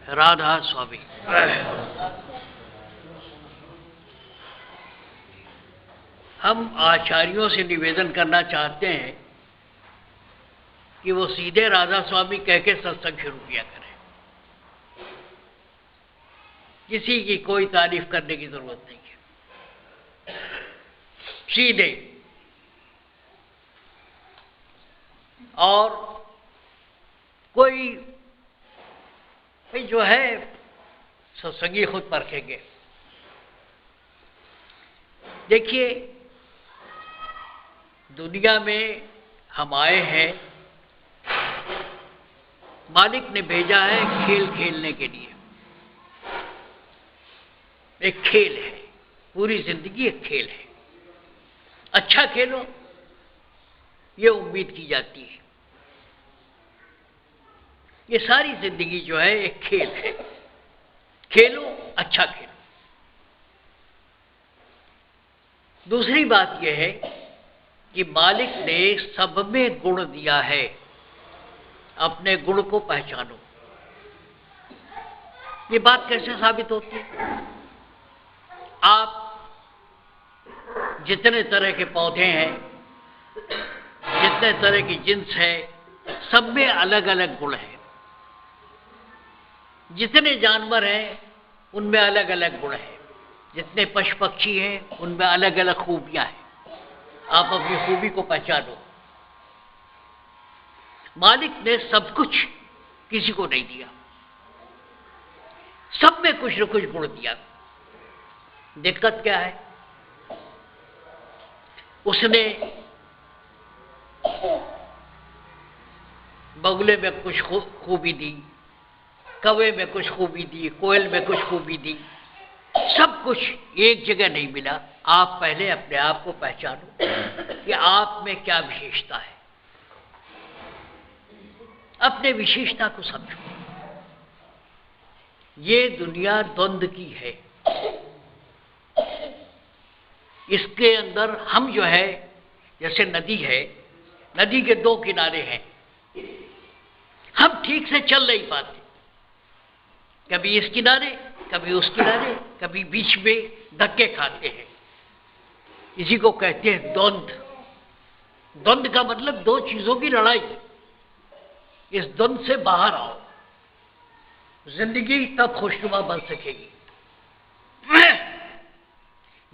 राधा स्वामी। हम आचार्यों से निवेदन करना चाहते हैं कि वो सीधे राधा स्वामी कह के सत्संग शुरू किया करें। किसी की कोई तारीफ करने की जरूरत नहीं है, सीधे। और कोई जो है सत्संगी खुद परखेंगे। देखिए, दुनिया में हम आए हैं, मालिक ने भेजा है खेल खेलने के लिए। एक खेल है, पूरी जिंदगी एक खेल है। अच्छा खेलो, ये उम्मीद की जाती है। ये सारी जिंदगी जो है एक खेल है। खेलो, अच्छा खेलो। दूसरी बात यह है कि मालिक ने सब में गुण दिया है, अपने गुण को पहचानो। ये बात कैसे साबित होती है? आप जितने तरह के पौधे हैं, जितने तरह की जिन्स है, सब में अलग अलग गुण हैं। जितने जानवर हैं उनमें अलग अलग गुण हैं। जितने पशु पक्षी हैं उनमें अलग अलग खूबियां हैं। आप अपनी खूबी को पहचानो। मालिक ने सब कुछ किसी को नहीं दिया, सब में कुछ न कुछ गुण दिया। दिक्कत क्या है? उसने बगुले में कुछ खूबी दी, कौवे में कुछ खूबी दी, कोयल में कुछ खूबी दी। सब कुछ एक जगह नहीं मिला। आप पहले अपने आप को पहचानो कि आप में क्या विशेषता है। अपने विशेषता को समझो। ये दुनिया द्वंद्व की है। इसके अंदर हम जो है, जैसे नदी है, नदी के दो किनारे हैं। हम ठीक से चल नहीं पाते, कभी इस किनारे कभी उस किनारे, कभी बीच में धक्के खाते हैं। इसी को कहते हैं द्वंद्व। द्वंद्व का मतलब दो चीजों की लड़ाई। इस द्वंद्व से बाहर आओ, जिंदगी तब खुशनुमा बन सकेगी।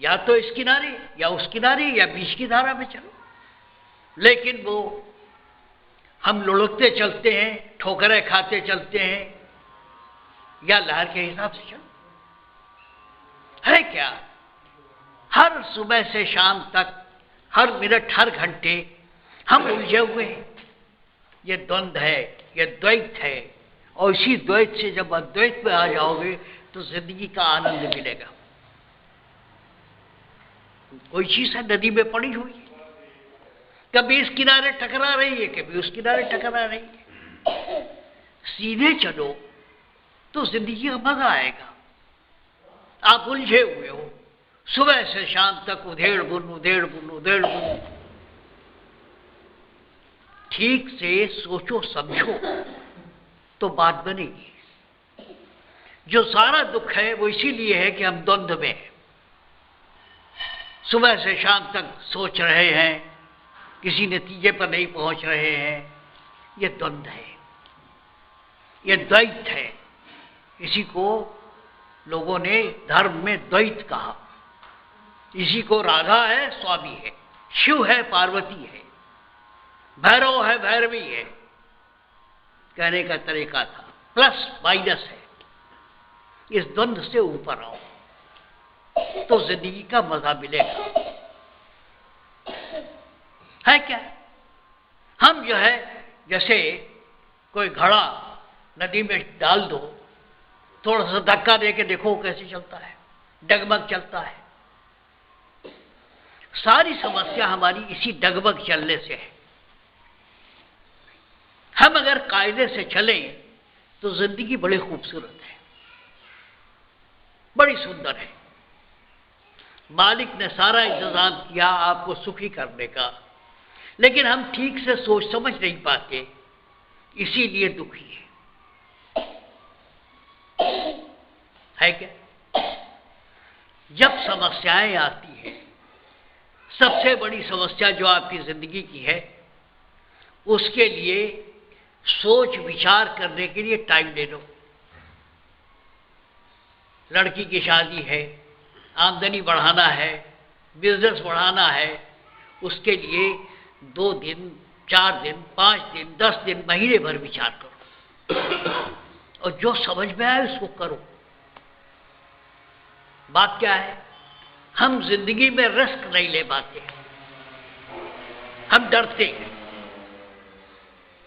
या तो इस किनारे या उस किनारे या बीच की धारा में चलो। लेकिन वो हम लुढ़कते चलते हैं, ठोकरें खाते चलते हैं, या लहर के हिसाब से चलो। है क्या? हर सुबह से शाम तक, हर मिनट, हर घंटे हम उलझे हुए हैं। ये द्वंद्व है, ये द्वैत है। और इसी द्वैत से जब अद्वैत में आ जाओगे तो जिंदगी का आनंद मिलेगा। कोई चीज है नदी में पड़ी हुई है, कभी इस किनारे टकरा रही है, कभी उस किनारे टकरा रही है। सीधे चलो तो जिंदगी का मजा आएगा। आप उलझे हुए हो, सुबह से शाम तक उधेड़ बुन, उधेड़ बुन, उधेड़ बुन। ठीक से सोचो समझो तो बात बनेगी। जो सारा दुख है वो इसीलिए है कि हम द्वंद्व में हैं। सुबह से शाम तक सोच रहे हैं, किसी नतीजे पर नहीं पहुंच रहे हैं। ये द्वंद्व है, ये द्वैत है। इसी को लोगों ने धर्म में द्वैत कहा। इसी को राधा है, स्वामी है, शिव है, पार्वती है, भैरव है, भैरवी है। कहने का तरीका था, प्लस माइनस है। इस द्वंद्व से ऊपर आओ तो जिंदगी का मजा मिलेगा। है क्या? हम जो है, जैसे कोई घड़ा नदी में डाल दो, थोड़ा सा धक्का दे के देखो कैसे चलता है, डगमग चलता है। सारी समस्या हमारी इसी डगमग चलने से है। हम अगर कायदे से चलें तो जिंदगी बड़ी खूबसूरत है, बड़ी सुंदर है। मालिक ने सारा इंतजाम किया आपको सुखी करने का, लेकिन हम ठीक से सोच समझ नहीं पाते, इसीलिए दुखी है। है क्या? जब समस्याएं आती हैं, सबसे बड़ी समस्या जो आपकी जिंदगी की है, उसके लिए सोच विचार करने के लिए टाइम ले लो। लड़की की शादी है, आमदनी बढ़ाना है, बिजनेस बढ़ाना है, उसके लिए 2 दिन, 4 दिन, 5 दिन, 10 दिन, महीने भर विचार करो और जो समझ में आए उसको करो। बात क्या है, हम जिंदगी में रिस्क नहीं ले पाते, हम डरते हैं।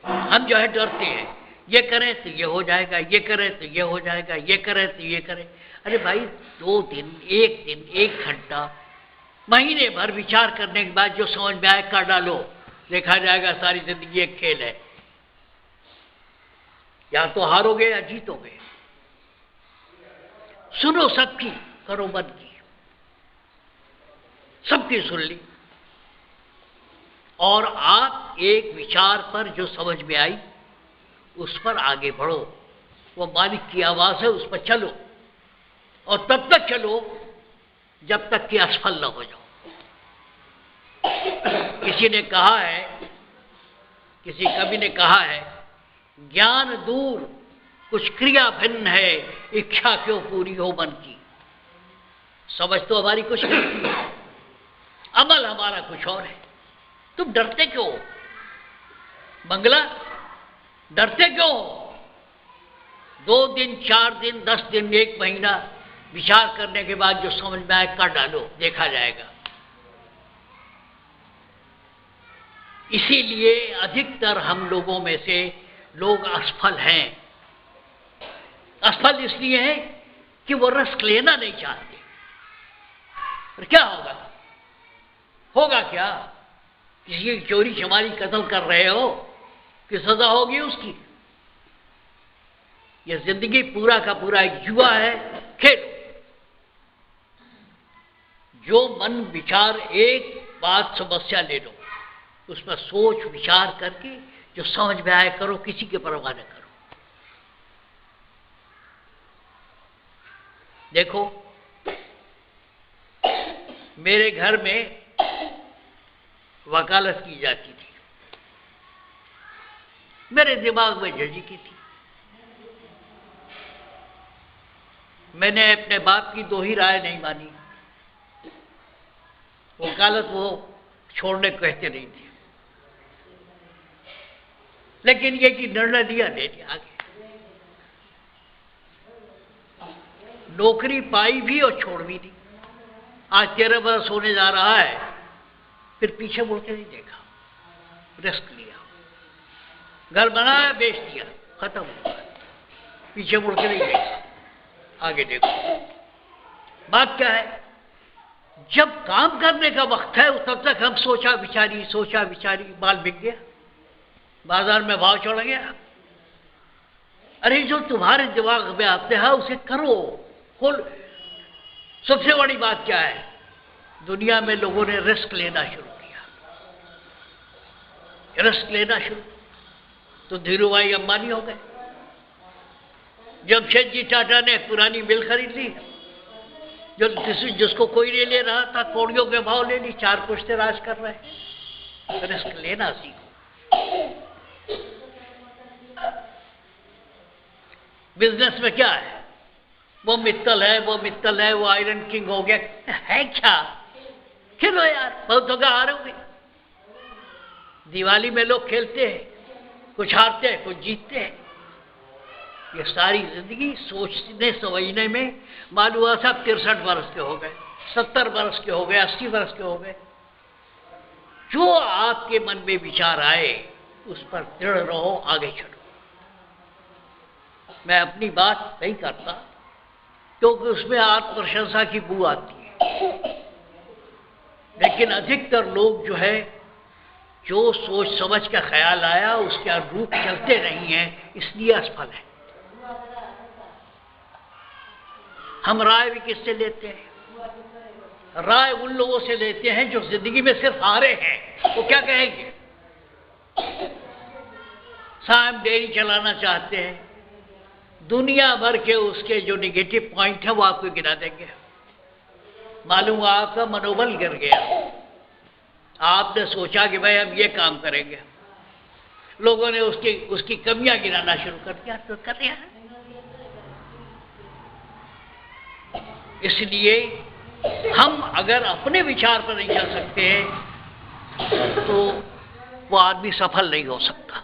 हम जो है डरते हैं, ये करें तो ये हो जाएगा, ये करें तो ये हो जाएगा, ये करें तो ये करें। अरे भाई 2 दिन, 1 घंटा, महीने भर विचार करने के बाद जो समझ में आए कर डालो, देखा जाएगा सारी जिंदगी एक खेल है, या तो हारोगे या जीतोगे। सुनो सबकी, करो मन की, सबकी सुन ली और आप एक विचार पर जो समझ में आई उस पर आगे बढ़ो। वो मालिक की आवाज है, उस पर चलो और तब तक चलो जब तक कि असफल न हो जाओ। किसी ने कहा है, किसी कवि ने कहा है, ज्ञान दूर कुछ क्रिया भिन्न है, इच्छा क्यों पूरी हो मन की। समझ तो हमारी कुछ नहीं, अमल हमारा कुछ और है। तुम डरते क्यों हो? मंगला, डरते क्यों हो? 2 दिन, 4 दिन, 10 दिन, 1 महीना विचार करने के बाद जो समझ में आए कर डालो, देखा जाएगा। इसीलिए अधिकतर हम लोगों में से लोग असफल हैं। असफल इसलिए हैं कि वो रिस्क लेना नहीं चाहते। और क्या होगा? होगा क्या? किसी की चोरी चमारी कत्ल कर रहे हो कि सजा होगी उसकी? यह जिंदगी पूरा का पूरा एक जुआ है, खेलो। जो मन विचार एक बात समस्या ले लो, उस पर सोच विचार करके जो समझ में आए करो, किसी के परवाह न करो। देखो, मेरे घर में वकालत की जाती थी, मेरे दिमाग में जजी की थी। मैंने अपने बाप की 2 ही राय नहीं मानी। वकालत वो छोड़ने को कहते नहीं थे, लेकिन ये कि निर्णय दिया, ले लिया आगे। नौकरी पाई भी और छोड़ भी दी। आज 13 बरस होने जा रहा है, फिर पीछे मुड़ के नहीं देखा, रिस्क लिया। घर बनाया, बेच दिया, खत्म हुआ, पीछे मुड़ के नहीं देखा, आगे देखो। बात क्या है, जब काम करने का वक्त है तब तक हम सोचा विचारी माल बिक गया, बाजार में भाव चढ़ गया। अरे जो तुम्हारे दिमाग में आते हैं उसे करो। सबसे बड़ी बात क्या है, दुनिया में लोगों ने रिस्क लेना शुरू किया। रिस्क लेना शुरू तो धीरू भाई अंबानी हो गए। जमशेदजी टाटा ने पुरानी मिल खरीद ली, जिसको कोई नहीं ले रहा था, कौड़ियों के भाव ले ली, 4 पुश्ते राज कर रहे हैं। रिस्क लेना सीखो। बिजनेस में क्या है, वो मित्तल है, वो आयरन किंग हो गया है क्या? खेलो यार, बहुत होगा, हारोगे। दिवाली में लोग खेलते हैं, कुछ हारते हैं, कुछ जीतते हैं। ये सारी जिंदगी सोचने समझने में मालूम हुआ साहब 63 वर्ष के हो गए, 70 वर्ष के हो गए, 80 वर्ष के हो गए। जो आपके मन में विचार आए उस पर दृढ़ रहो, आगे चलो। मैं अपनी बात नहीं करता क्योंकि उसमें आत्मप्रशंसा की बू आती है, लेकिन अधिकतर लोग जो है, जो सोच समझ का ख्याल आया उसके अनुरूप चलते नहीं हैं, इसलिए असफल है। हम राय भी किससे लेते हैं? राय उन लोगों से लेते हैं जो जिंदगी में सिर्फ हारे हैं। वो क्या कहेंगे? साहब डेयरी चलाना चाहते हैं, दुनिया भर के उसके जो निगेटिव पॉइंट है वो आपको गिरा देंगे। मालूम हुआ आपका मनोबल गिर गया। आपने सोचा कि भाई हम ये काम करेंगे, लोगों ने उसकी कमियां गिनाना शुरू कर दिया, तो कर दिया। इसलिए हम अगर अपने विचार पर नहीं चल सकते हैं तो वो आदमी सफल नहीं हो सकता।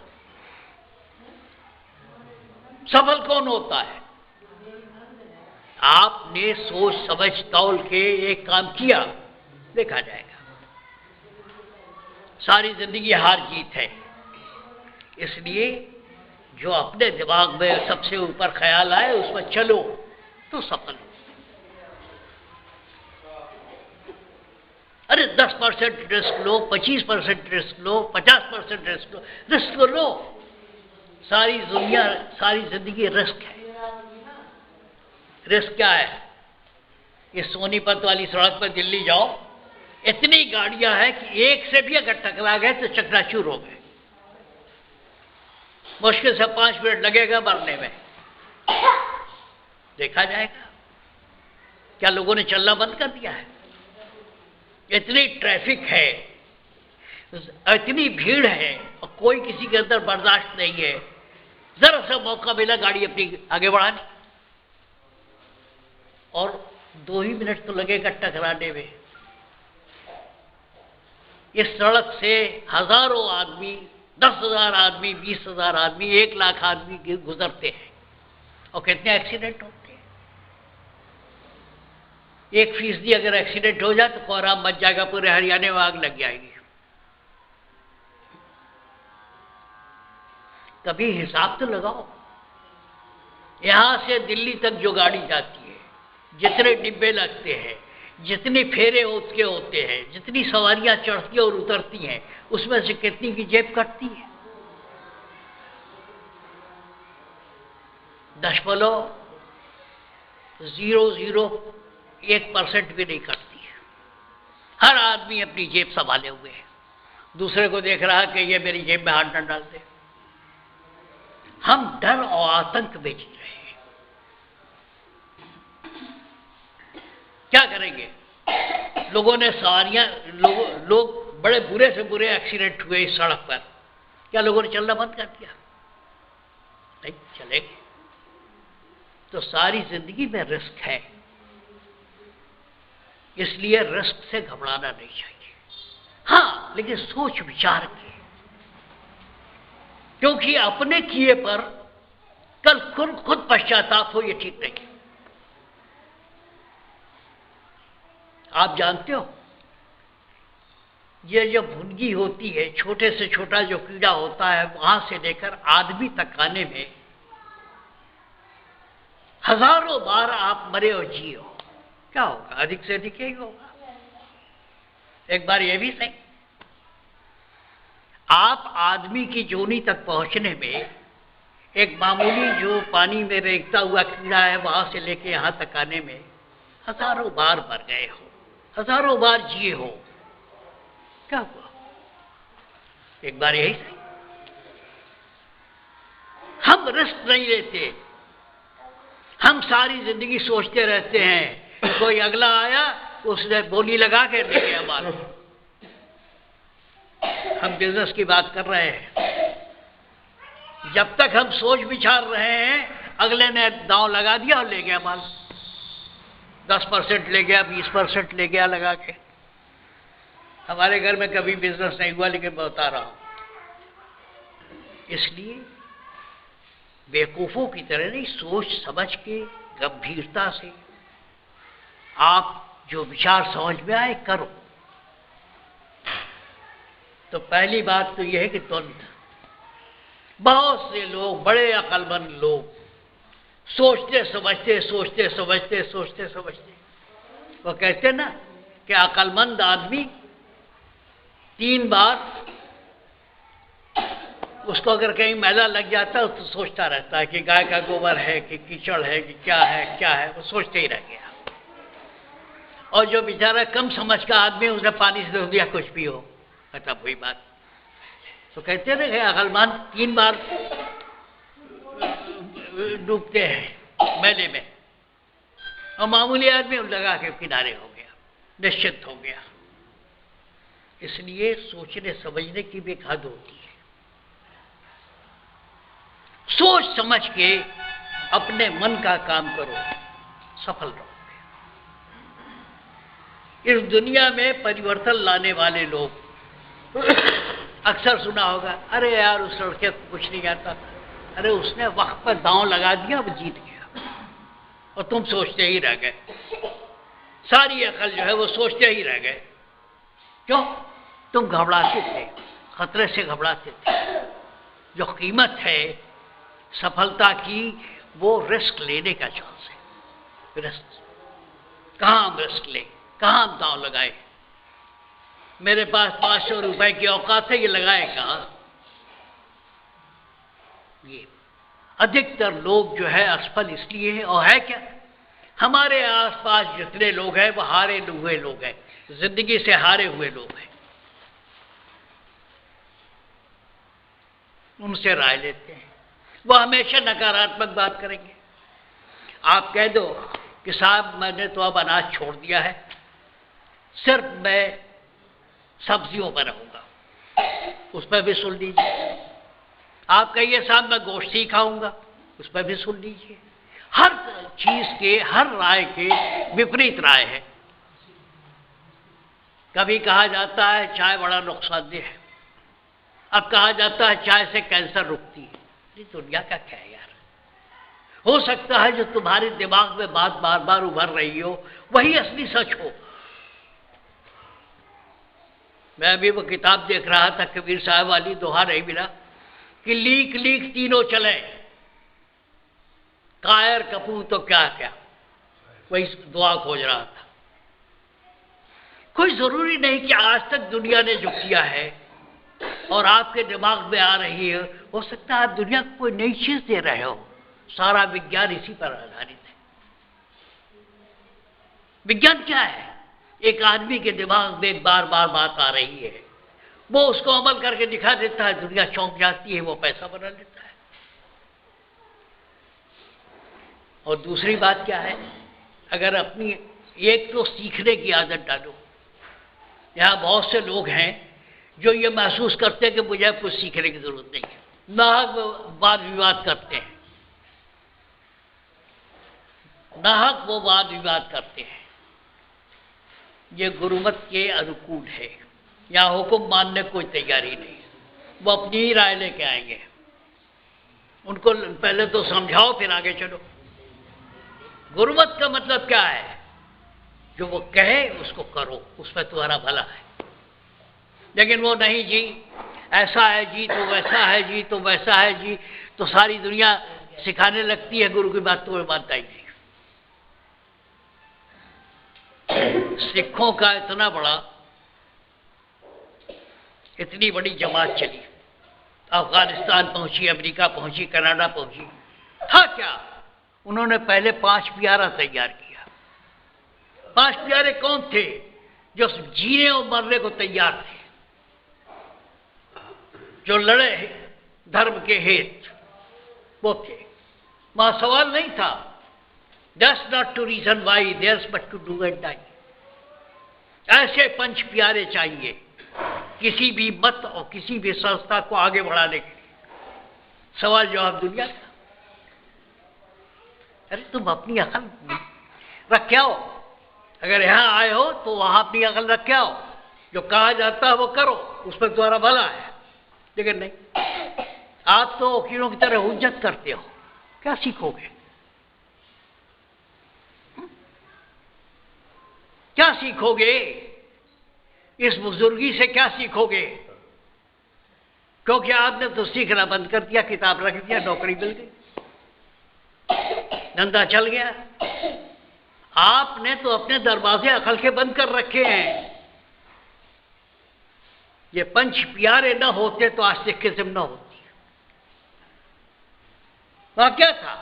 सफल कौन होता है? आपने सोच समझ तौल के एक काम किया, देखा जाएगा। सारी जिंदगी हार जीत है। इसलिए जो अपने दिमाग में सबसे ऊपर ख्याल आए उस पर चलो तो सफल हो। अरे 10% रिस्क लो, 25% रिस्क लो, 50% रिस्क लो। सारी दुनिया, सारी जिंदगी रिस्क है। रिस्क क्या है? ये सोनीपत वाली सड़क पर दिल्ली जाओ, इतनी गाड़ियां हैं कि एक से भी अगर टकरा गए तो चकनाचूर हो गए। मुश्किल से 5 मिनट लगेगा मरने में। देखा जाएगा। क्या लोगों ने चलना बंद कर दिया है? इतनी ट्रैफिक है, इतनी भीड़ है और कोई किसी के अंदर बर्दाश्त नहीं है। जरा सा मौका मिला गाड़ी अपनी आगे बढ़ाने, और 2 ही मिनट तो लगेगा टकराने में। इस सड़क से हजारों आदमी, 10,000 आदमी, 20,000 आदमी, 1 लाख आदमी गुजरते हैं और कितने एक्सीडेंट होते हैं। 1% अगर एक्सीडेंट हो जाए तो कोहराम मच जाएगा, पूरे हरियाणा में आग लग जाएगी। कभी हिसाब तो लगाओ। यहां से दिल्ली तक जो गाड़ी जाती है, जितने डिब्बे लगते हैं, जितने फेरे उसके होते हैं, जितनी सवारियां चढ़ती और उतरती हैं, उसमें से कितनी की जेब कटती है? 0.001% भी नहीं कटती है। हर आदमी अपनी जेब संभाले हुए है, दूसरे को देख रहा है कि ये मेरी जेब में हाथ न डाल दे। हम डर और आतंक में जी रहे हैं। क्या करेंगे? लोगों ने सवारियां, लोग बड़े बुरे से बुरे एक्सीडेंट हुए इस सड़क पर। क्या लोगों ने चलना बंद कर दिया? नहीं चलेंगे। तो सारी जिंदगी में रिस्क है, इसलिए रिस्क से घबराना नहीं चाहिए। हाँ, लेकिन सोच विचार के, क्योंकि अपने किए पर कल खुद पश्चाताप हो, ये ठीक नहीं। आप जानते हो, ये जो भुनगी होती है, छोटे से छोटा जो कीड़ा होता है, वहां से लेकर आदमी तक आने में हजारों बार आप मरे और जिए हो। क्या होगा? अधिक से अधिक यही होगा। एक बार ये भी सही, आप आदमी की जोनी तक पहुंचने में एक मामूली जो पानी में रेंगता हुआ कीड़ा है, वहां से लेके यहां तक आने में हजारों बार मर गए हो, हजारों बार जिए हो। क्या हुआ? एक बार यही सही। हम रिस्क नहीं लेते। हम सारी जिंदगी सोचते रहते हैं, कोई अगला आया उसने बोली लगा के ले गया माल। हम बिजनेस की बात कर रहे हैं। जब तक हम सोच विचार रहे हैं, अगले ने दांव लगा दिया और ले गया माल। 10% ले गया, 20% ले गया लगा के। हमारे घर में कभी बिजनेस नहीं हुआ, लेकिन मैं बता रहा हूं। इसलिए बेवकूफों की तरह नहीं, सोच समझ के गंभीरता से आप जो विचार समझ में आए करो। तो पहली बात तो यह है कि द्वंद्व। बहुत से लोग, बड़े अक्लमंद लोग, सोचते समझते वो कहते ना कि अक्लमंद आदमी 3 बार उसको अगर कहीं मैला लग जाता है तो सोचता रहता है कि गाय का गोबर है कि कीचड़ है कि क्या है, वो सोचते ही रह गया। और जो बेचारा कम समझ का आदमी, उसने पानी से धो दिया, कुछ भी हो, खत्म हुई बात। तो कहते रहे अक्लमंद 3 बार डूबते हैं मैले में, और मामूली आदमी लगा के किनारे हो गया, निश्चित हो गया। इसलिए सोचने समझने की भी एक हद होती है। सोच समझ के अपने मन का काम करो, सफल रहोगे। इस दुनिया में परिवर्तन लाने वाले लोग अक्सर सुना होगा, अरे यार उस लड़के को कुछ नहीं आता, अरे उसने वक्त पर दांव लगा दिया, अब जीत गया, और तुम सोचते ही रह गए। सारी अकल जो है वो सोचते ही रह गए। क्यों? तुम घबराते थे, खतरे से घबराते थे। जो कीमत है सफलता की, वो रिस्क लेने का चांस है। रिस्क कहाँ हम रिस्क लें, कहाँ हम दांव लगाए? मेरे पास 500 रुपए की औकात है, ये लगाए कहाँ? ये अधिकतर लोग जो है असफल इसलिए है, और है क्या, हमारे आसपास जितने लोग हैं वो हारे हुए लोग हैं, जिंदगी से हारे हुए लोग हैं। उनसे राय लेते हैं, वो हमेशा नकारात्मक बात करेंगे। आप कह दो कि साहब मैंने तो अब अनाज छोड़ दिया है, सिर्फ मैं सब्जियों पर रहूंगा, उस पर भी सुन लीजिए। आप कहिए साहब मैं गोश्त ही खाऊंगा, उस पर भी सुन लीजिए। हर चीज के, हर राय के विपरीत राय है। कभी कहा जाता है चाय बड़ा नुकसानदेह है, अब कहा जाता है चाय से कैंसर रुकती है। ये दुनिया का क्या है यार? हो सकता है जो तुम्हारे दिमाग में बात बार बार उभर रही हो वही असली सच हो। मैं अभी वो किताब देख रहा था, कबीर साहब वाली, दोहा नहीं मिला कि लीक लीक तीनों चले, कायर कपूर तो क्या क्या, वही दुआ खोज रहा था। कोई जरूरी नहीं कि आज तक दुनिया ने जो किया है और आपके दिमाग में आ रही है, हो सकता है आप दुनिया को कोई नई चीज दे रहे हो। सारा विज्ञान इसी पर आधारित है। विज्ञान क्या है? एक आदमी के दिमाग में बार बार बात आ रही है, वो उसको अमल करके दिखा देता है, दुनिया चौंक जाती है, वो पैसा बना लेता है। और दूसरी बात क्या है, अगर अपनी एक तो सीखने की आदत डालो। यहां बहुत से लोग हैं जो ये महसूस करते हैं कि मुझे कुछ सीखने की जरूरत नहीं है, नाहक वाद विवाद करते हैं, नाहक वो वाद विवाद करते हैं। ये गुरुमत के अनुकूल है, यहाँ हुक्म मानने की कोई तैयारी नहीं, वो अपनी ही राय लेके आएंगे। उनको पहले तो समझाओ फिर आगे चलो। गुरुमत का मतलब क्या है? जो वो कहे उसको करो, उसमें तुम्हारा भला है। लेकिन वो नहीं जी, ऐसा है जी तो वैसा है जी तो वैसा है जी, तो सारी दुनिया सिखाने लगती है गुरु की बात, तो वो मानता ही नहीं। सिखों का इतनी बड़ी जमात चली, अफगानिस्तान पहुंची, अमेरिका पहुंची, कनाडा पहुंची, था क्या? उन्होंने पहले 5 प्यारा तैयार किया। 5 प्यारे कौन थे? जो जीने और मरने को तैयार थे, जो लड़े धर्म के हित, वो थे। वहां सवाल नहीं था, that's not to reason why, theirs but to do and die. ऐसे 5 प्यारे चाहिए किसी भी मत और किसी भी संस्था को आगे बढ़ाने के लिए। सवाल जवाब दुनिया का। अरे तुम अपनी अकल रख के आओ, अगर यहां आए हो तो वहां अपनी अकल रख के आओ, जो कहा जाता है वो करो, उस पर तुम्हारा भला है। लेकिन नहीं, आप तो वकीलों की तरह हुज्जत करते हो, क्या सीखोगे? क्या सीखोगे? इस बुजुर्गी से क्या सीखोगे? क्योंकि आपने तो सीखना बंद कर दिया, किताब रख दिया, नौकरी मिल गई, धंधा चल गया। आपने तो अपने दरवाजे अकल के बंद कर रखे हैं। ये 5 प्यारे न होते तो आज सिखिज्म न होती। वहां क्या था?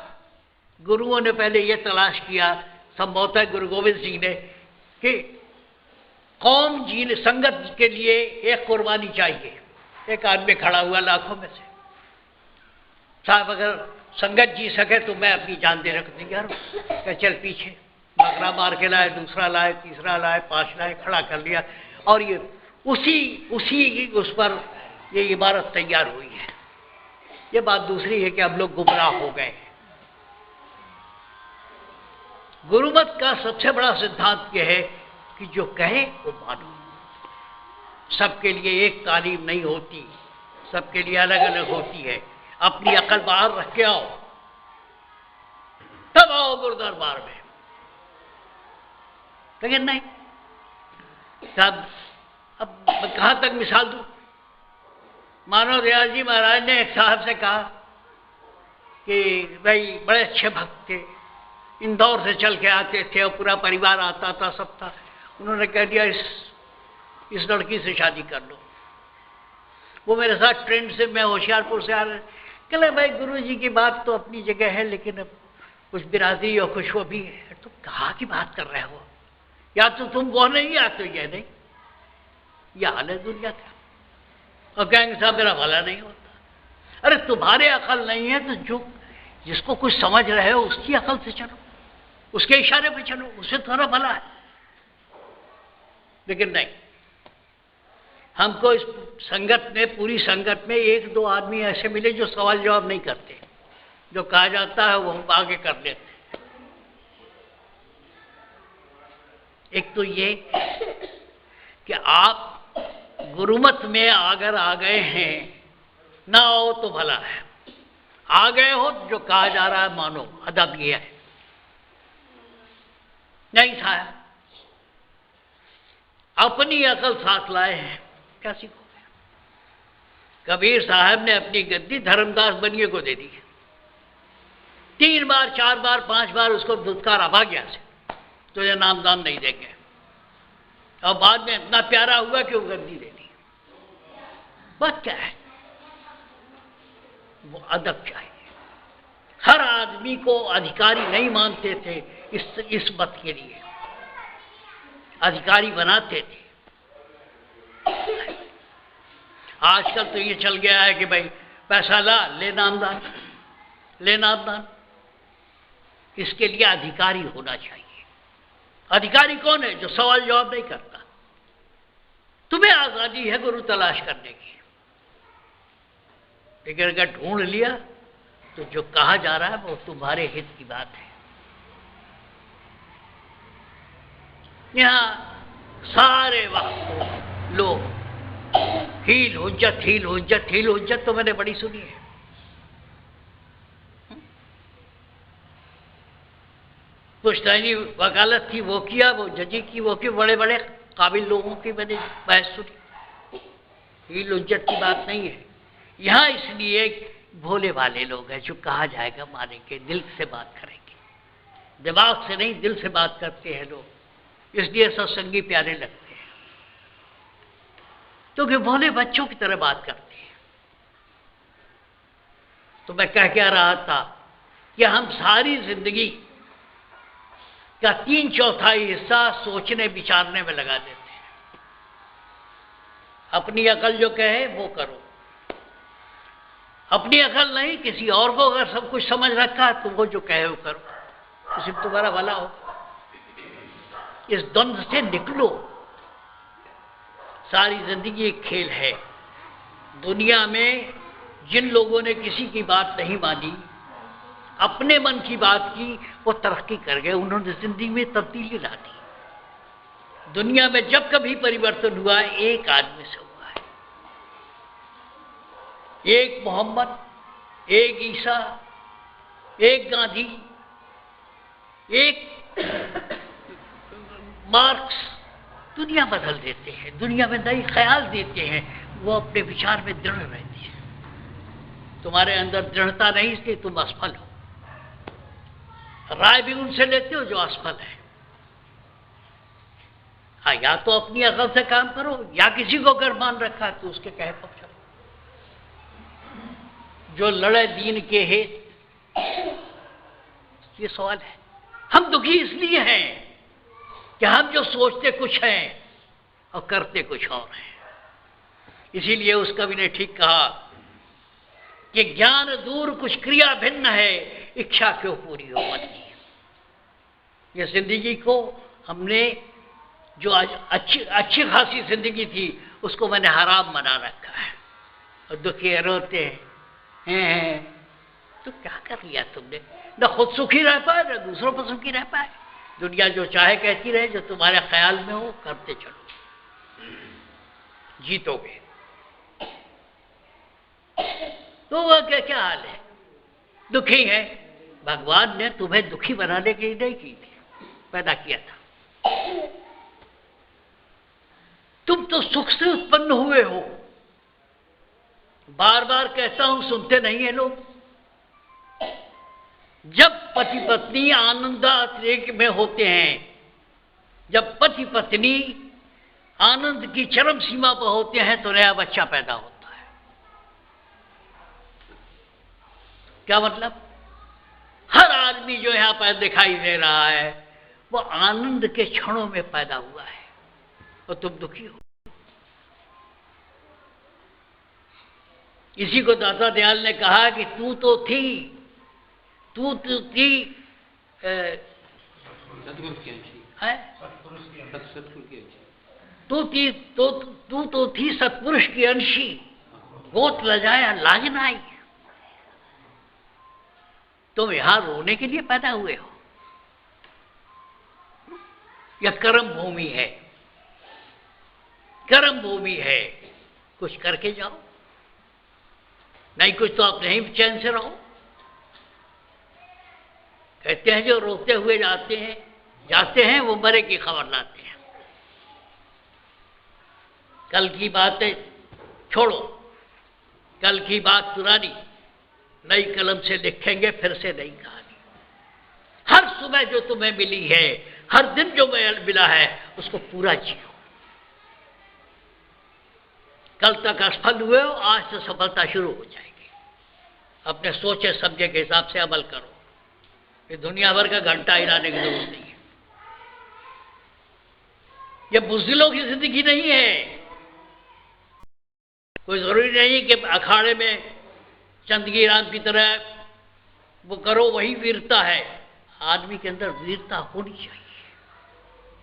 गुरुओं ने पहले यह तलाश किया, संभवतः गुरु गोविंद सिंह ने, कि कौम जीने संगत के लिए एक कुर्बानी चाहिए। एक आदमी खड़ा हुआ लाखों में से, साहब अगर संगत जी सके तो मैं अपनी जान दे रख तैयार हूँ। क्या चल पीछे बकरा मार के लाए, दूसरा लाए, तीसरा लाए, 5 लाए, खड़ा कर लिया और ये उसी उस पर ये इबारत तैयार हुई है। ये बात दूसरी है कि अब लोग गुमराह हो गए हैं। गुरुमत का सबसे बड़ा सिद्धांत यह है कि जो कहे वो मानो। सबके लिए एक तालीम नहीं होती, सबके लिए अलग अलग होती है। अपनी अकल बाहर रख के आओ, तब आओ गुरु दरबार में। लेकिन नहीं, तब अब कहां तक मिसाल दूं? मानो दयाल जी महाराज ने एक साहब से कहा कि भाई बड़े अच्छे भक्त थे, इंदौर से चल के आते थे और पूरा परिवार आता था, सब था। उन्होंने कह दिया इस लड़की से शादी कर लो। वो मेरे साथ ट्रेन से, मैं होशियारपुर से आ रहा, कहले भाई गुरु जी की बात तो अपनी जगह है, लेकिन अब कुछ बिरादरी और कुछ वो भी है। तुम कहाँ की बात कर रहे हो? या तो तुम वो नहीं या तो ये नहीं। यह हाल है दुनिया का। और कहेंगे साहब मेरा भला नहीं होता। अरे तुम्हारे अकल नहीं है तो जो जिसको कुछ समझ रहे हो उसकी अकल से चलो, उसके इशारे पे चलो, उससे थोड़ा भला है। लेकिन नहीं, हमको इस संगत में, पूरी संगत में 1-2 आदमी ऐसे मिले जो सवाल जवाब नहीं करते। जो कहा जाता है वो हम आगे कर लेते हैं। एक तो ये कि आप गुरुमत में अगर आ गए हैं, ना आओ तो भला है, आ गए हो जो कहा जा रहा है मानो, अदब ये है। नहीं था, अपनी अकल साथ लाए हैं, क्या सीखोगे? कबीर साहब ने अपनी गद्दी धर्मदास बनिए को दे दी। 3 बार 4 बार 5 बार उसको धुतकारा भाग्या से, तो ये नामदान नहीं देंगे। और बाद में इतना प्यारा हुआ कि वो गद्दी दे दी। बात क्या है? वो अदब चाहिए। हर आदमी को अधिकारी नहीं मानते थे इस मत के लिए, अधिकारी बनाते थे। आजकल तो ये चल गया है कि भाई पैसा ला, ले नामदान, ले नामदान। इसके लिए अधिकारी होना चाहिए। अधिकारी कौन है? जो सवाल जवाब नहीं करता। तुम्हें आजादी है गुरु तलाश करने की, लेकिन अगर ढूंढ लिया तो जो कहा जा रहा है वो तुम्हारे हित की बात है। यहां सारे वक्त लोग हील हुज्जत, हील हुज्जत, हील हुज्जत तो मैंने बड़ी सुनी है। पुश्तैनी वकालत थी वो किया, वो जजी की वो की, बड़े बड़े काबिल लोगों की मैंने बहस सुनी। हील हुज्जत की बात नहीं है यहाँ। इसलिए भोले वाले लोग हैं जो कहा जाएगा मानेंगे, दिल से बात करेंगे, दिमाग से नहीं, दिल से बात करते हैं लोग। इसलिए सत्संगी प्यारे लगते हैं, क्योंकि भोले बच्चों की तरह बात करते हैं। तो मैं कह क्या रहा था कि हम सारी जिंदगी का 3/4 हिस्सा सोचने विचारने में लगा देते हैं। अपनी अकल जो कहे वो करो, अपनी अकल नहीं, किसी और को अगर सब कुछ समझ रखा है तो वो जो कहे वो करो, उसी में तुम्हारा भला हो। इस द्वंद्व से निकलो। सारी जिंदगी एक खेल है। दुनिया में जिन लोगों ने किसी की बात नहीं मानी, अपने मन की बात की, वो तरक्की कर गए, उन्होंने जिंदगी में तब्दीली ला दी। दुनिया में जब कभी परिवर्तन हुआ एक आदमी से हुआ है। एक मोहम्मद, एक ईसा, एक गांधी, एक मार्क्स दुनिया बदल देते हैं, दुनिया में नई ख्याल देते हैं। वो अपने विचार में दृढ़ रहते हैं। तुम्हारे अंदर दृढ़ता नहीं, इसलिए तुम असफल हो। राय भी उनसे लेते हो जो असफल है। हाँ, या तो अपनी अकल से काम करो, या किसी को अगर मान रखा है तो उसके कहे पर चलो। जो लड़े दीन के हित, ये सवाल है। हम दुखी इसलिए हैं कि हम जो सोचते कुछ हैं और करते कुछ और हैं। इसीलिए उस कवि ने ठीक कहा कि ज्ञान दूर कुछ क्रिया भिन्न है, इच्छा क्यों पूरी हो मन की। ये जिंदगी को हमने जो आज अच्छी खासी जिंदगी थी उसको मैंने हराम बना रखा है, और दुखी रोते हैं। तो क्या कर लिया तुमने? न खुद सुखी रह पाए न दूसरों पर सुखी रह पाए। दुनिया जो चाहे कहती रहे, जो तुम्हारे ख्याल में हो करते चलो, जीतोगे। तो वह क्या हाल है? दुखी है। भगवान ने तुम्हें दुखी बनाने के लिए नहीं की थी, पैदा किया था। तुम तो सुख से उत्पन्न हुए हो। बार बार कहता हूं, सुनते नहीं है लोग। जब पति पत्नी आनंदातिरेक में होते हैं, जब पति पत्नी आनंद की चरम सीमा पर होते हैं, तो नया बच्चा पैदा होता है। क्या मतलब? हर आदमी जो यहां पर दिखाई दे रहा है वो आनंद के क्षणों में पैदा हुआ है, और तुम दुखी हो। इसी को दाता दयाल ने कहा कि तू तो थी सतपुरुष की अंशी, गोत लजाया लाज न आई। तुम यहां रोने के लिए पैदा हुए हो। यह कर्म भूमि है, कर्म भूमि है। कुछ करके जाओ, नहीं कुछ तो आप नहीं चैन से रहो। कहते हैं जो रोते हुए जाते हैं वो मरे की खबर लाते हैं। कल की बातें छोड़ो, कल की बात पुरानी, नई कलम से लिखेंगे फिर से नई कहानी। हर सुबह जो तुम्हें मिली है, हर दिन जो मिला है, उसको पूरा जियो। कल तक असफल हुए हो, आज से सफलता शुरू हो जाएगी। अपने सोचे समझे के हिसाब से अमल करो। ये दुनिया भर का घंटा हिलाने की जरूरत नहीं है। ये बुज़दिलों की जिंदगी नहीं है। कोई जरूरी नहीं कि अखाड़े में चंदगी राम की तरह वो करो, वही वीरता है। आदमी के अंदर वीरता होनी चाहिए,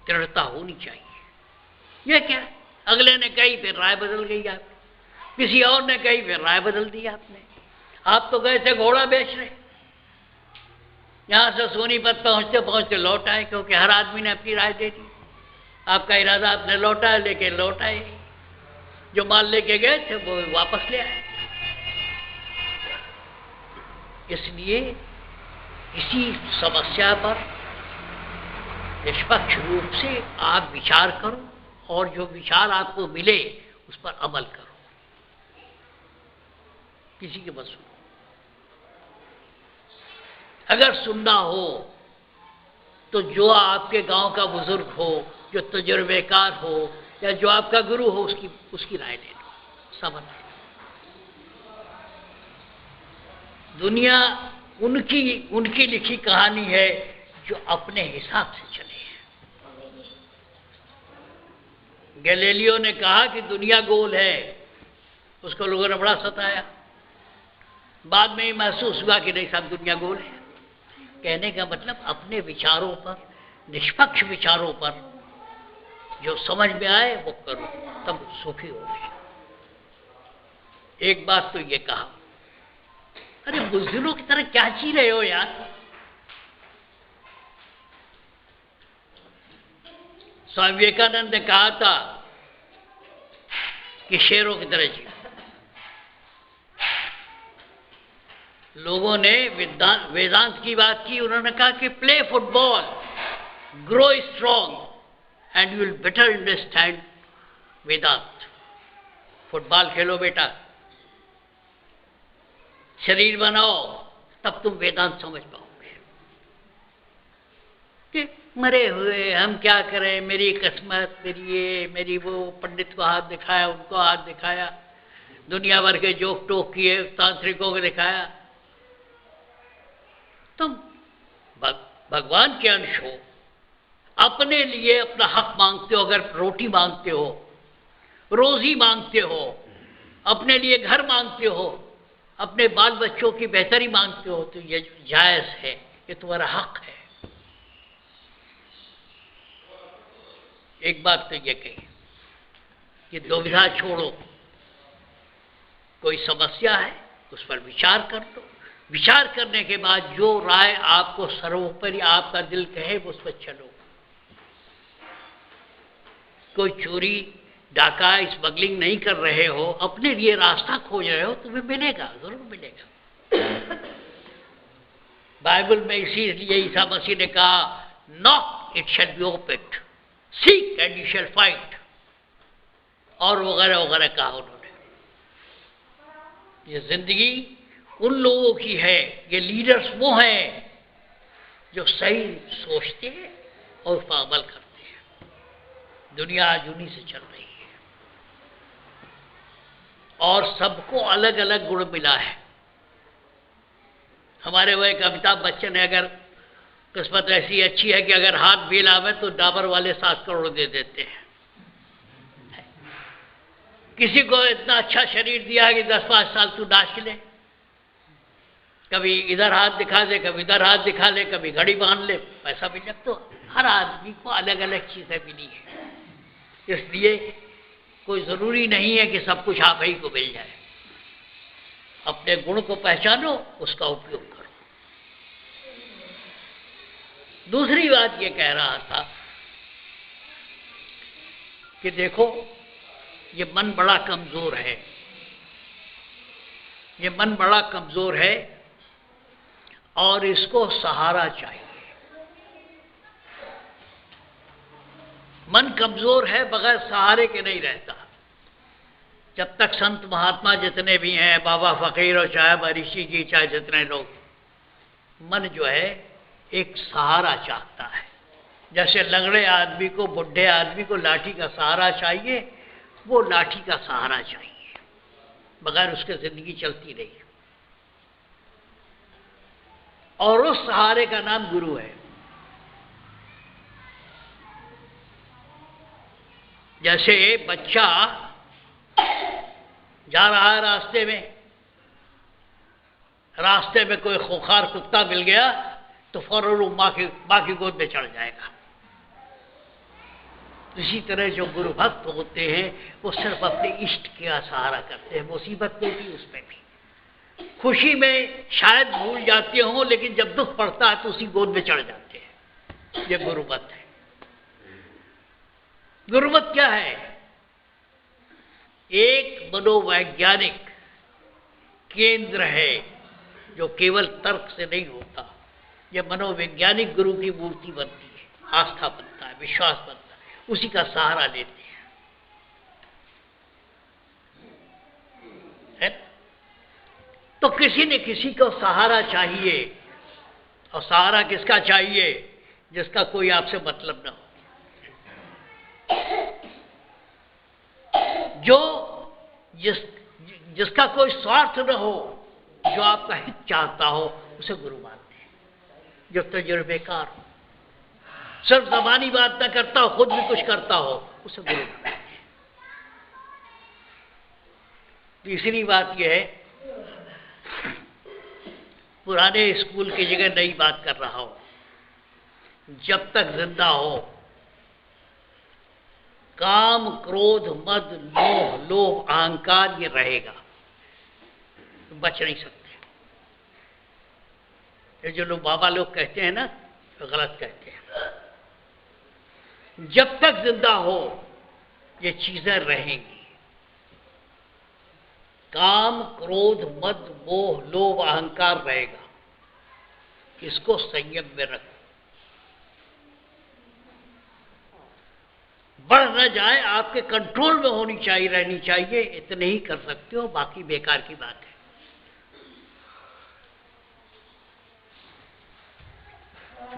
दृढ़ता होनी चाहिए। ये क्या, अगले ने कही फिर राय बदल गई आपकी, किसी और ने कही फिर राय बदल दी आपने। आप तो गए थे घोड़ा बेच रहे, यहां से सोनीपत पहुंचते पहुंचते लौट आए, क्योंकि हर आदमी ने अपनी राय दे दी। आपका इरादा आपने लौटा, लेके लौट आए। जो माल लेके गए थे वो वापस ले आए। इसलिए इसी समस्या पर निष्पक्ष रूप से आप विचार करो, और जो विचार आपको मिले उस पर अमल करो। किसी के बस सुनो। अगर सुनना हो तो जो आपके गांव का बुजुर्ग हो, जो तजुर्बेकार हो, या जो आपका गुरु हो, उसकी राय ले लो, समझ लो। दुनिया उनकी लिखी कहानी है जो अपने हिसाब से चले हैं। गैलीलियो ने कहा कि दुनिया गोल है, उसको लोगों ने बड़ा सताया। बाद में ही महसूस हुआ कि नहीं साहब, दुनिया गोल है। कहने का मतलब अपने विचारों पर, निष्पक्ष विचारों पर जो समझ में आए वो करो, तब सुखी होगे। एक बात तो ये कहा, अरे बुज़दिलों की तरह क्या जी रहे हो यार। स्वामी विवेकानंद ने कहा था कि शेरों की तरह जियो। लोगों ने वेदांत की बात की, उन्होंने कहा कि play football, grow strong and you will better understand Vedant. Football खेलो बेटा, शरीर बनाओ, तब तुम वेदांत समझ पाओगे। कि मरे हुए हम क्या करें, मेरी किस्मत, मेरी वो, पंडित को हाथ दिखाया, उनको हाथ दिखाया, दुनिया भर के जोक टोक किए, तांत्रिकों को दिखाया। तुम भगवान के अंश हो, अपने लिए अपना हक मांगते हो। अगर रोटी मांगते हो, रोजी मांगते हो, अपने लिए घर मांगते हो, अपने बाल बच्चों की बेहतरी मांगते हो तो ये जायज़ है, ये तुम्हारा हक है। एक बात तो ये कही कि दुविधा छोड़ो, कोई समस्या है उस पर विचार कर लो, विचार करने के बाद जो राय आपको सर्वोपरि आपका दिल कहे उस पर चलो। कोई चोरी डाका स्मगलिंग नहीं कर रहे हो, अपने लिए रास्ता खोज रहे हो, तुम्हें मिलेगा, जरूर मिलेगा। बाइबल में इसीलिए ईसा मसीह ने कहा, knock it shall be opened, seek and you shall find, और वगैरह वगैरह कहा उन्होंने। ये जिंदगी उन लोगों की है, ये लीडर्स वो हैं जो सही सोचते हैं और उस पर अमल करते हैं। दुनिया आज उन्हीं से चल रही है और सबको अलग अलग गुण मिला है। हमारे वो एक अमिताभ बच्चन है, अगर किस्मत ऐसी अच्छी है कि अगर हाथ बेल आवे तो डाबर वाले 7 करोड़ दे देते हैं। किसी को इतना अच्छा शरीर दिया है कि 10-5 साल तू नाच ले, कभी इधर हाथ दिखा दे, कभी इधर हाथ दिखा ले, कभी घड़ी बांध ले, पैसा भी लग। तो हर आदमी को अलग अलग चीज़ें मिली है, इसलिए कोई ज़रूरी नहीं है कि सब कुछ आप ही को मिल जाए। अपने गुण को पहचानो, उसका उपयोग करो। दूसरी बात ये कह रहा था कि देखो ये मन बड़ा कमज़ोर है, ये मन बड़ा कमज़ोर है और इसको सहारा चाहिए। मन कमज़ोर है, बगैर सहारे के नहीं रहता। जब तक संत महात्मा जितने भी हैं, बाबा फकीर और चाहे महर्षि जी, चाहे जितने लोग, मन जो है एक सहारा चाहता है। जैसे लंगड़े आदमी को, बुढ़े आदमी को लाठी का सहारा चाहिए, वो लाठी का सहारा चाहिए, बगैर उसके जिंदगी चलती नहीं। और उस सहारे का नाम गुरु है। जैसे बच्चा जा रहा है रास्ते में कोई खूंखार कुत्ता मिल गया तो फौरन वो माँ की गोद में चढ़ जाएगा। इसी तरह जो गुरु भक्त होते हैं वो सिर्फ अपने इष्ट का सहारा करते हैं, मुसीबत में भी, उसमें भी। खुशी में शायद भूल जाते हों, लेकिन जब दुख पड़ता है तो उसी गोद में चढ़ जाते हैं। ये गुरुमत है। गुरुमत क्या है? एक मनोवैज्ञानिक केंद्र है जो केवल तर्क से नहीं होता। यह मनोवैज्ञानिक गुरु की मूर्ति बनती है, आस्था बनता है, विश्वास बनता है, उसी का सहारा लेते हैं। है? तो किसी न किसी को सहारा चाहिए, और सहारा किसका चाहिए? जिसका कोई आपसे मतलब ना हो, जिसका कोई स्वार्थ न हो, जो आपका हित चाहता हो, उसे गुरु मानते हैं। जो तजुर्बेकार हो, सिर्फ ज़बानी बात न करता हो, खुद भी कुछ करता हो, उसे गुरु मानते हैं। तीसरी बात यह है, पुराने स्कूल की जगह नई बात कर रहा हूं। जब तक जिंदा हो, काम, क्रोध, मद, मोह, लोभ, अहंकार ये रहेगा, बच नहीं सकते। ये जो लोग बाबा लोग कहते हैं ना, तो गलत कहते हैं। जब तक जिंदा हो ये चीजें रहेंगी। काम, क्रोध, मद, मोह, लोभ, अहंकार रहेगा। इसको संयम में रखो, बढ़ न जाए, आपके कंट्रोल में होनी चाहिए, रहनी चाहिए। इतने ही कर सकते हो, बाकी बेकार की बात है।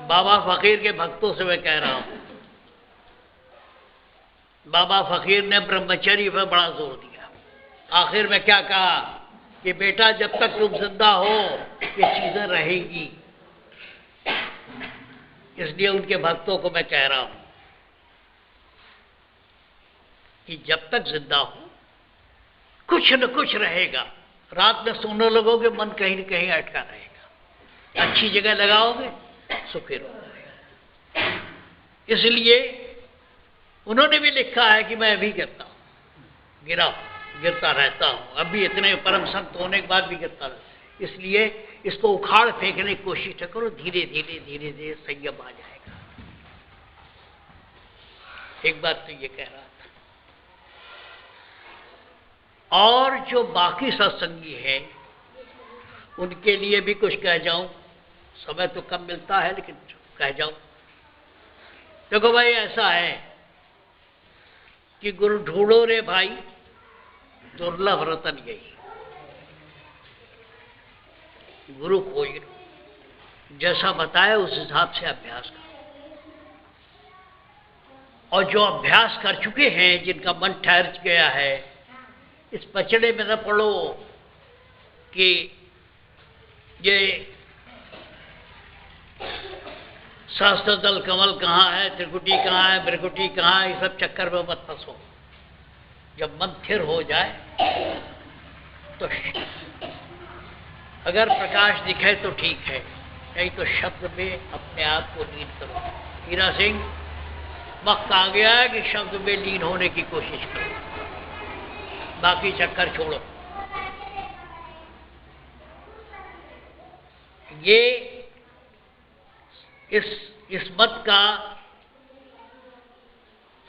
बाबा फकीर के भक्तों से मैं कह रहा हूं, बाबा फकीर ने ब्रह्मचर्य पर बड़ा जोर दिया। आखिर में क्या कहा कि बेटा, जब तक तुम जिंदा हो ये चीजें रहेंगी। इसलिए उनके भक्तों को मैं कह रहा हूं कि जब तक जिंदा हो कुछ न कुछ रहेगा। रात में सोने लगोगे मन कहीं न कहीं अटका रहेगा, अच्छी जगह लगाओगे सुखी रहोगे। इसलिए उन्होंने भी लिखा है कि मैं अभी गिरता हूं, गिरता रहता हूं, अभी इतने परम संत होने के बाद भी गिरता रहता। इसलिए इसको उखाड़ फेंकने की कोशिश न करो, धीरे धीरे धीरे धीरे संयम आ जाएगा। एक बात तो ये कह रहा था। और जो बाकी सत्संगी हैं उनके लिए भी कुछ कह जाऊं, समय तो कम मिलता है लेकिन कह जाऊं। देखो भाई, ऐसा है कि गुरु ढूंढो रे भाई, दुर्लभ रतन यही, गुरु खोज लो, जैसा बताया उस हिसाब से अभ्यास करो। और जो अभ्यास कर चुके हैं, जिनका मन ठहर गया है, इस पचड़े में न पड़ो कि ये शास्त्र दल कमल कहाँ है, त्रिकुटी कहाँ है, ब्रिकुटी कहाँ है, ये सब चक्कर में मत फंसो। जब मन स्थिर हो जाए तो अगर प्रकाश दिखे तो ठीक है, नहीं तो शब्द में अपने आप को लीन करो। हीरा सिंह, वक्त आ गया है कि शब्द में लीन होने की कोशिश करो, बाकी चक्कर छोड़ो। ये इस मत का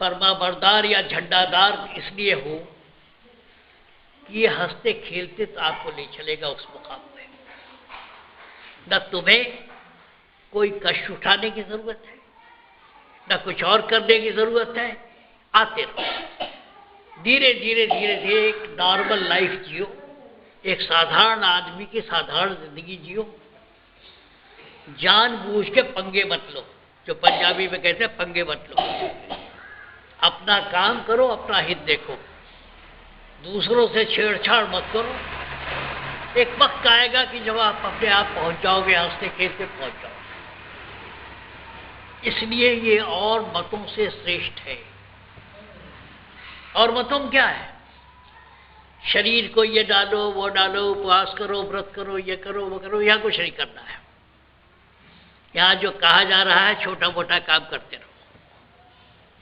फरमाबरदार या झंडादार इसलिए हो कि ये हंसते खेलते तो आपको ले चलेगा उस मुकाम पे। न तुम्हें कोई कष्ट उठाने की जरूरत है, न कुछ और करने की जरूरत है। आते रहो, धीरे धीरे धीरे धीरे एक नॉर्मल लाइफ जियो, एक साधारण आदमी की साधारण जिंदगी जियो। जानबूझ के पंगे मत लो, जो पंजाबी में कहते हैं पंगे मत लो। अपना काम करो, अपना हित देखो, दूसरों से छेड़छाड़ मत करो। एक वक्त आएगा कि जब आप अपने आप पहुंच जाओगे, हंसते खेलते पहुंच जाओगे। इसलिए ये और मतों से श्रेष्ठ है। और मतों में क्या है? शरीर को ये डालो, वो डालो, उपवास करो, व्रत करो, ये करो, वो करो, यहां कुछ नहीं करना है। यहां जो कहा जा रहा है, छोटा मोटा काम करते रहो।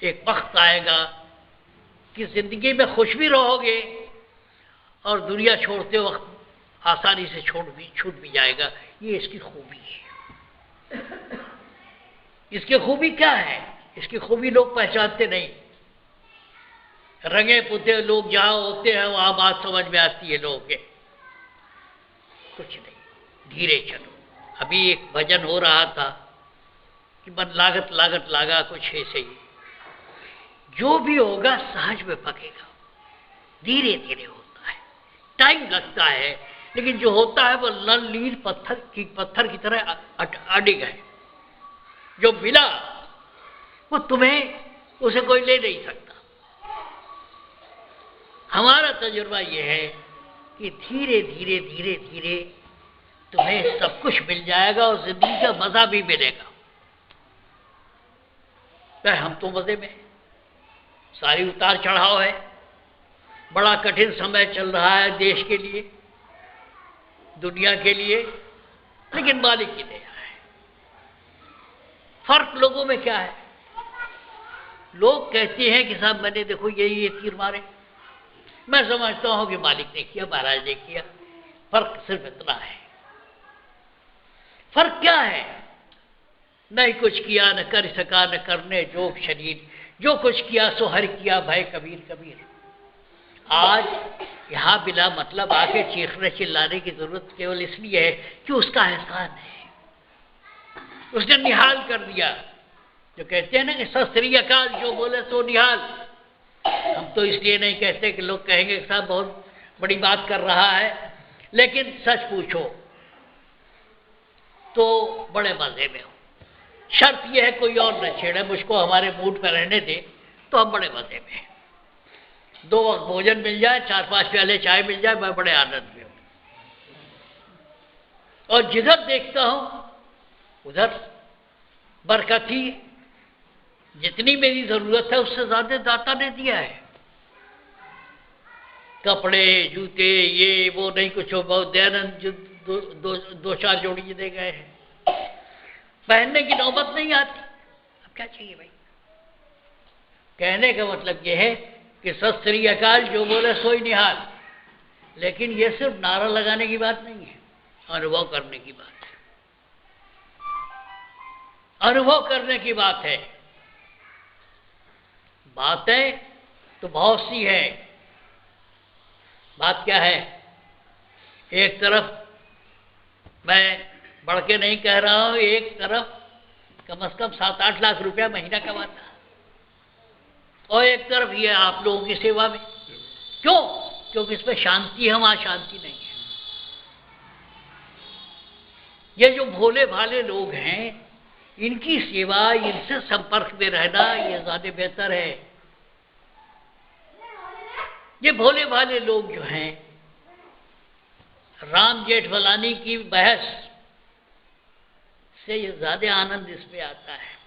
एक वक्त आएगा कि जिंदगी में खुश भी रहोगे और दुनिया छोड़ते वक्त आसानी से छूट भी जाएगा। ये इसकी खूबी है। इसकी खूबी क्या है? इसकी खूबी लोग पहचानते नहीं। रंगे पुते लोग जहां होते हैं वहां बात समझ में आती है लोगों के। कुछ नहीं, धीरे चलो। अभी एक भजन हो रहा था कि मन लागत लागत लागा, कुछ ऐसे ही। जो भी होगा सहज में पकेगा, धीरे धीरे होता है, टाइम लगता है, लेकिन जो होता है वो नल नील पत्थर की तरह अडिग है। जो मिला वो तुम्हें उसे कोई ले नहीं सकता। हमारा तजुर्बा ये है कि धीरे धीरे धीरे धीरे तुम्हें सब कुछ मिल जाएगा और जिंदगी का मजा भी मिलेगा। तो हम तो मजे में, सारी उतार चढ़ाव है, बड़ा कठिन समय चल रहा है देश के लिए, दुनिया के लिए, लेकिन मालिक की दया है। फर्क लोगों में क्या है? लोग कहते हैं कि साहब मैंने देखो ये तीर मारे। मैं समझता हूं कि मालिक ने किया, महाराज ने किया। फर्क सिर्फ इतना है। फर्क क्या है? नहीं कुछ किया, न कर सका, न करने जोग शरीर, जो कुछ किया सो हर किया भाई कबीर कबीर। आज यहां बिना मतलब आके चीखने चिल्लाने की जरूरत केवल इसलिए है कि उसका एहसान है, उसने निहाल कर दिया। जो कहते हैं ना कि सत श्री अकाल, जो बोले सो निहाल। हम तो इसलिए नहीं कहते कि लोग कहेंगे कि साहब बहुत बड़ी बात कर रहा है, लेकिन सच पूछो तो बड़े मजे में हो। शर्त यह है कोई और न छेड़े, मुझको हमारे मूड पर रहने दे तो हम बड़े मजे में हैं। 2 वक्त भोजन मिल जाए, 4-5 प्याले चाय मिल जाए, मैं बड़े आनंद में हूं। और जिधर देखता हूं उधर बरकत ही, जितनी मेरी जरूरत है उससे ज्यादा दाता ने दिया है। कपड़े जूते ये वो नहीं कुछ हो, बहुत दयानंद दो चार जोड़ी दे गए हैं, पहनने की नौबत नहीं आती। अब क्या चाहिए भाई? कहने का मतलब यह है कि सत श्री अकाल, जो बोले सोई निहाल। लेकिन यह सिर्फ नारा लगाने की बात नहीं है, अनुभव करने की बात है। अनुभव करने की बात है। बातें तो बहुत सी है। बात क्या है? एक तरफ मैं बढ़ के नहीं कह रहा हूं, एक तरफ कम से कम 7-8 लाख रुपया महीना कमाता, और एक तरफ ये आप लोगों की सेवा में। क्यों? क्योंकि इसमें शांति है, वहां शांति नहीं है। ये जो भोले भाले लोग हैं, इनकी सेवा, इनसे संपर्क में रहना ये ज्यादा बेहतर है। ये भोले भाले लोग जो हैं, राम जेठमलानी की बहस से ये ज्यादा आनंद इसमें आता है।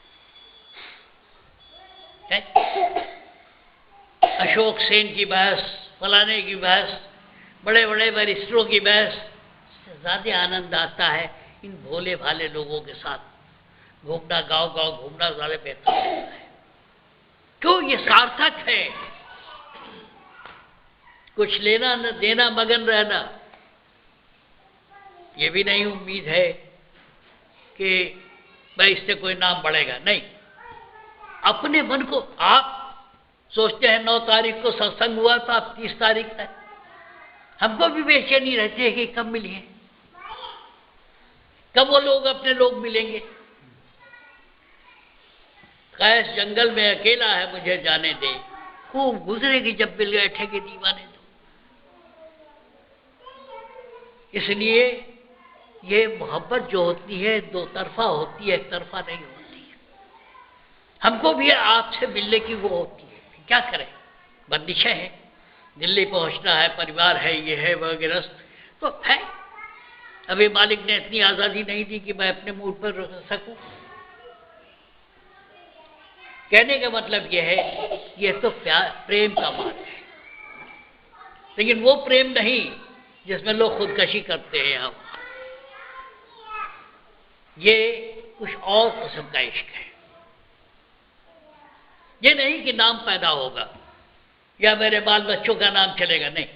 अशोक सेन की बहस, फलाने की बहस, बड़े बड़े बैरिस्टरों की बहस से ज्यादा आनंद आता है इन भोले भाले लोगों के साथ घूमना, गांव गांव घूमना ज्यादा बेहतर होता है। क्यों? ये सार्थक है। कुछ लेना न देना, मगन रहना। ये भी नहीं उम्मीद है कि भाई इससे कोई नाम बढ़ेगा, नहीं। अपने मन को आप सोचते हैं 9 तारीख को सत्संग हुआ तो आप 30 तारीख तक, हमको भी बेचैनी रहती है कि कब मिलिए, कब वो लोग अपने लोग मिलेंगे। कैस जंगल में अकेला है, मुझे जाने दे, खूब गुजरेगी जब मिल गए ठेके दीवाने। तो इसलिए ये मोहब्बत जो होती है दो तरफा होती है, एक तरफा नहीं होती है। हमको भी आपसे मिलने की वो होती है, क्या करें, बंदिशें हैं, दिल्ली पहुंचना है, परिवार है, ये है वगैरह तो है। अभी मालिक ने इतनी आज़ादी नहीं दी कि मैं अपने मूड पर रह सकूं। कहने का मतलब यह है, ये तो प्यार प्रेम का मार्ग है, लेकिन वो प्रेम नहीं जिसमें लोग खुदकशी करते हैं। हम ये कुछ और किस्म का इश्क है। ये नहीं कि नाम पैदा होगा या मेरे बाल बच्चों का नाम चलेगा, नहीं।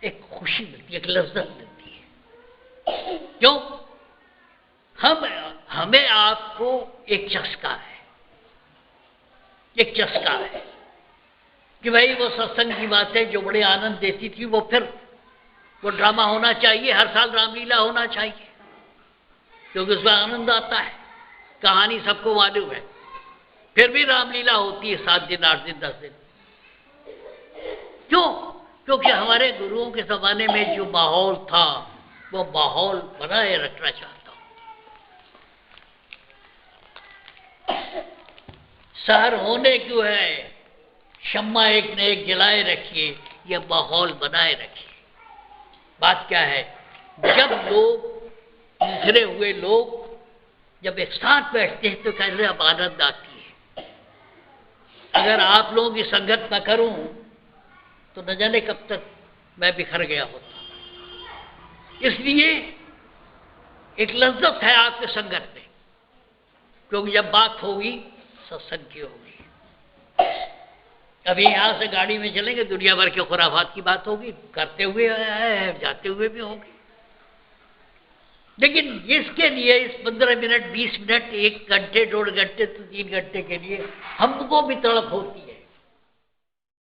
एक खुशी मिलती है, एक लज्जत मिलती है। क्यों? हमें आपको एक चस्का है, एक चस्का है कि भाई वो सत्संग की बातें जो बड़े आनंद देती थी, वो फिर वो ड्रामा होना चाहिए, हर साल रामलीला होना चाहिए, क्योंकि उसमें आनंद आता है। कहानी सबको मालूम है, फिर भी रामलीला होती है 7 दिन, 8 दिन, 10 दिन। क्यों? क्योंकि हमारे गुरुओं के जमाने में जो माहौल था, वो माहौल बनाए रखना चाहता हूं। शहर होने क्यों है, शम्मा एक न एक जलाए रखिए, यह माहौल बनाए रखिए। बात क्या है, जब लोग बिखरे हुए लोग जब एक साथ बैठते हैं तो कहते अब आनंद आती है। अगर आप लोगों की संगत न करूं तो न जाने कब तक मैं बिखर गया होता। इसलिए एक लज्जत है आपके संगत में, क्योंकि जब बात होगी सत्संग की होगी। अभी यहां से गाड़ी में चलेंगे, दुनिया भर के खुराफात की बात होगी, करते हुए जाते हुए भी होगी। लेकिन इसके लिए इस 15 मिनट, 20 मिनट, 1 घंटे, 1.5 घंटे तो 3 घंटे के लिए हमको भी तड़प होती है।